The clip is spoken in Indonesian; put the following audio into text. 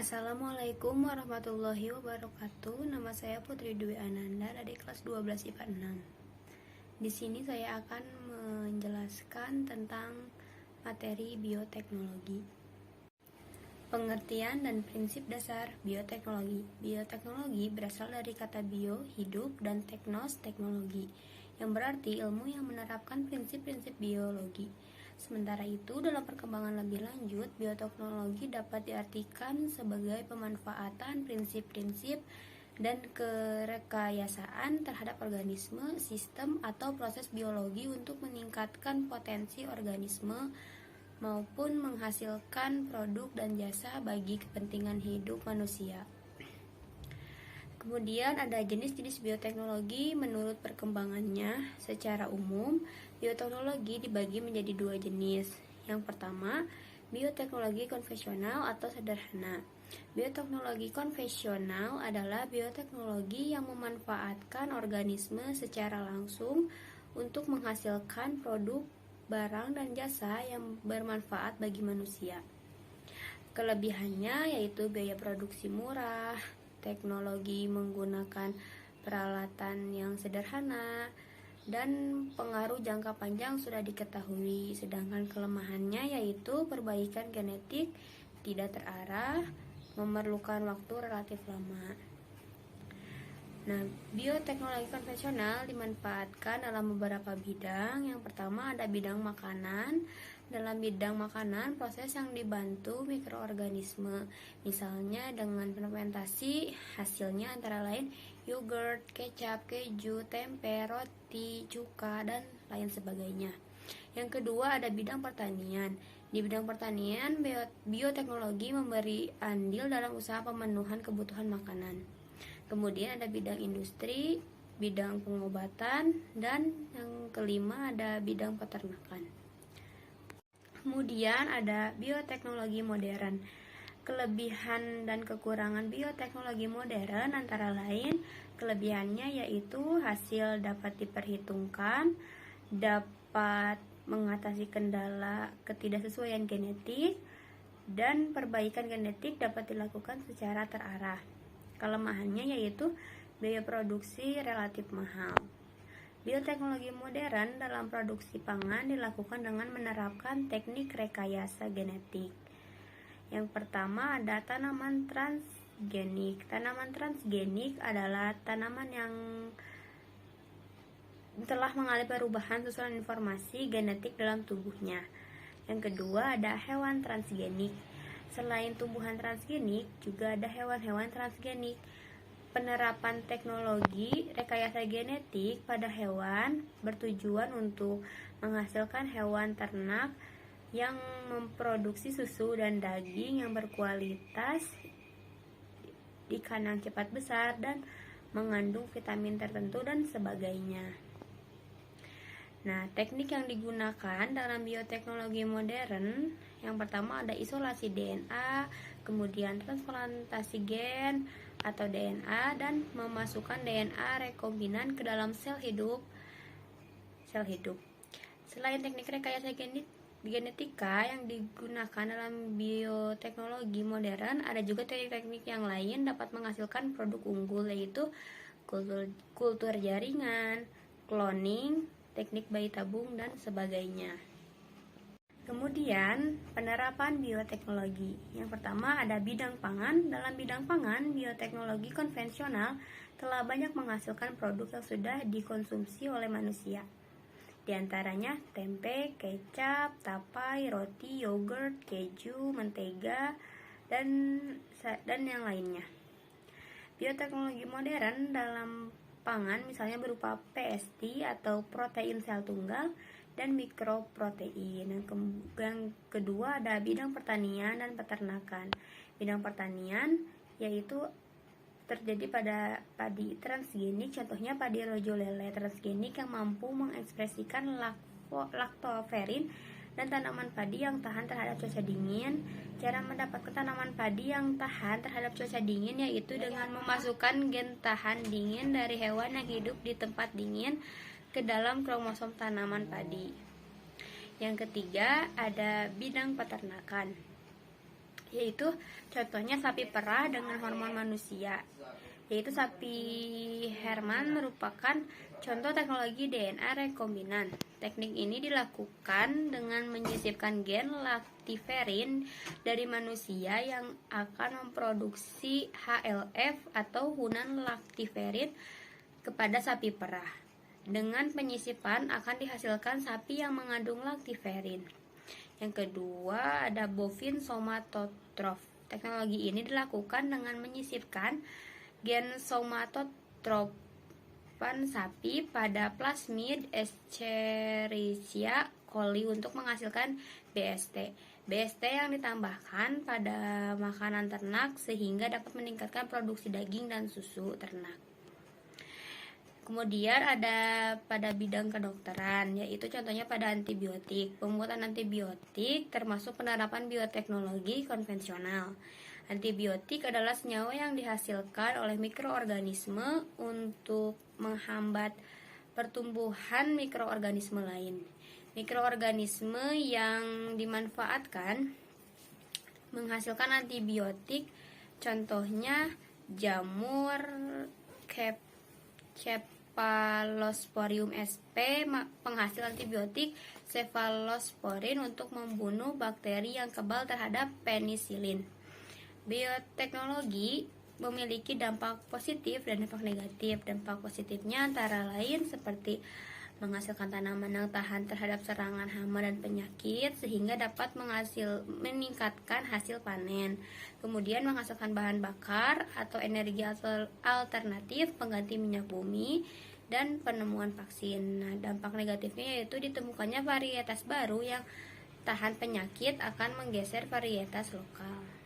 Assalamualaikum warahmatullahi wabarakatuh. Nama saya Putri Dwi Ananda dari kelas 12 IPA 6. Di sini saya akan menjelaskan tentang materi bioteknologi. Pengertian dan prinsip dasar bioteknologi. Bioteknologi berasal dari kata bio, hidup, dan teknos, teknologi, yang berarti ilmu yang menerapkan prinsip-prinsip biologi. Sementara itu, dalam perkembangan lebih lanjut, bioteknologi dapat diartikan sebagai pemanfaatan prinsip-prinsip dan kerekayasaan terhadap organisme, sistem, atau proses biologi untuk meningkatkan potensi organisme maupun menghasilkan produk dan jasa bagi kepentingan hidup manusia. Kemudian ada jenis-jenis bioteknologi menurut perkembangannya. Secara umum, bioteknologi dibagi menjadi dua jenis. Yang pertama, bioteknologi konvensional atau sederhana. Bioteknologi konvensional adalah bioteknologi yang memanfaatkan organisme secara langsung untuk menghasilkan produk, barang, dan jasa yang bermanfaat bagi manusia. Kelebihannya yaitu biaya produksi murah, teknologi menggunakan peralatan yang sederhana, dan pengaruh jangka panjang sudah diketahui. Sedangkan kelemahannya yaitu perbaikan genetik tidak terarah, memerlukan waktu relatif lama. Nah, bioteknologi konvensional dimanfaatkan dalam beberapa bidang. Yang pertama ada bidang makanan. Dalam bidang makanan, proses yang dibantu mikroorganisme, misalnya dengan fermentasi, hasilnya antara lain yogurt, kecap, keju, tempe, roti, cuka, dan lain sebagainya. Yang kedua ada bidang pertanian. Di bidang pertanian, bioteknologi memberi andil dalam usaha pemenuhan kebutuhan makanan. Kemudian ada bidang industri, bidang pengobatan, dan yang kelima ada bidang peternakan. Kemudian ada bioteknologi modern. Kelebihan dan kekurangan bioteknologi modern antara lain, kelebihannya yaitu hasil dapat diperhitungkan, dapat mengatasi kendala ketidaksesuaian genetik, dan perbaikan genetik dapat dilakukan secara terarah. Kelemahannya yaitu biaya produksi relatif mahal. Bioteknologi modern dalam produksi pangan dilakukan dengan menerapkan teknik rekayasa genetik. Yang pertama ada tanaman transgenik. Tanaman transgenik adalah tanaman yang telah mengalami perubahan susunan informasi genetik dalam tubuhnya. Yang kedua ada hewan transgenik. Selain tumbuhan transgenik, juga ada hewan-hewan transgenik. Penerapan teknologi rekayasa genetik pada hewan bertujuan untuk menghasilkan hewan ternak yang memproduksi susu dan daging yang berkualitas, ikan yang cepat besar, dan mengandung vitamin tertentu dan sebagainya. Nah, teknik yang digunakan dalam bioteknologi modern, yang pertama ada isolasi DNA, kemudian transplantasi gen atau DNA, dan memasukkan DNA rekombinan ke dalam sel hidup. Selain teknik rekayasa genetika yang digunakan dalam bioteknologi modern, ada juga teknik-teknik yang lain dapat menghasilkan produk unggul, yaitu kultur jaringan, cloning, teknik bayi tabung, dan sebagainya. Kemudian, penerapan bioteknologi. Yang pertama ada bidang pangan. Dalam bidang pangan, bioteknologi konvensional telah banyak menghasilkan produk yang sudah dikonsumsi oleh manusia. Di antaranya tempe, kecap, tapai, roti, yogurt, keju, mentega, dan yang lainnya. Bioteknologi modern dalam pangan misalnya berupa PST atau protein sel tunggal dan mikroprotein. Yang kedua ada bidang pertanian dan peternakan. Bidang pertanian yaitu terjadi pada padi transgenik, contohnya padi rojo lele transgenik yang mampu mengekspresikan laktoferin dan tanaman padi yang tahan terhadap cuaca dingin. Cara mendapatkan tanaman padi yang tahan terhadap cuaca dingin yaitu dengan memasukkan gen tahan dingin dari hewan yang hidup di tempat dingin ke dalam kromosom tanaman padi. Yang ketiga ada bidang peternakan. yaitu contohnya sapi perah dengan hormon manusia, yaitu sapi Herman merupakan contoh teknologi DNA rekombinan. Teknik ini dilakukan dengan menyisipkan gen lactiferin dari manusia yang akan memproduksi HLF atau hunan lactiferin kepada sapi perah. Dengan penyisipan akan dihasilkan sapi yang mengandung lactiferin. Yang kedua ada bovine somatotrof. Teknologi ini dilakukan dengan menyisipkan gen somatotropan sapi pada plasmid Escherichia coli untuk menghasilkan BST. BST yang ditambahkan pada makanan ternak sehingga dapat meningkatkan produksi daging dan susu ternak. Kemudian ada pada bidang kedokteran, yaitu contohnya pada antibiotik. Pembuatan antibiotik termasuk penerapan bioteknologi konvensional. Antibiotik adalah senyawa yang dihasilkan oleh mikroorganisme untuk menghambat pertumbuhan mikroorganisme lain. Mikroorganisme yang dimanfaatkan menghasilkan antibiotik, contohnya jamur, Cephalosporium sp, penghasil antibiotik cephalosporin untuk membunuh bakteri yang kebal terhadap penisilin. Bioteknologi memiliki dampak positif dan dampak negatif. Dampak positifnya antara lain seperti menghasilkan tanaman yang tahan terhadap serangan hama dan penyakit sehingga dapat meningkatkan hasil panen. Kemudian menghasilkan bahan bakar atau energi alternatif pengganti minyak bumi dan penemuan vaksin. Nah, dampak negatifnya yaitu ditemukannya varietas baru yang tahan penyakit akan menggeser varietas lokal.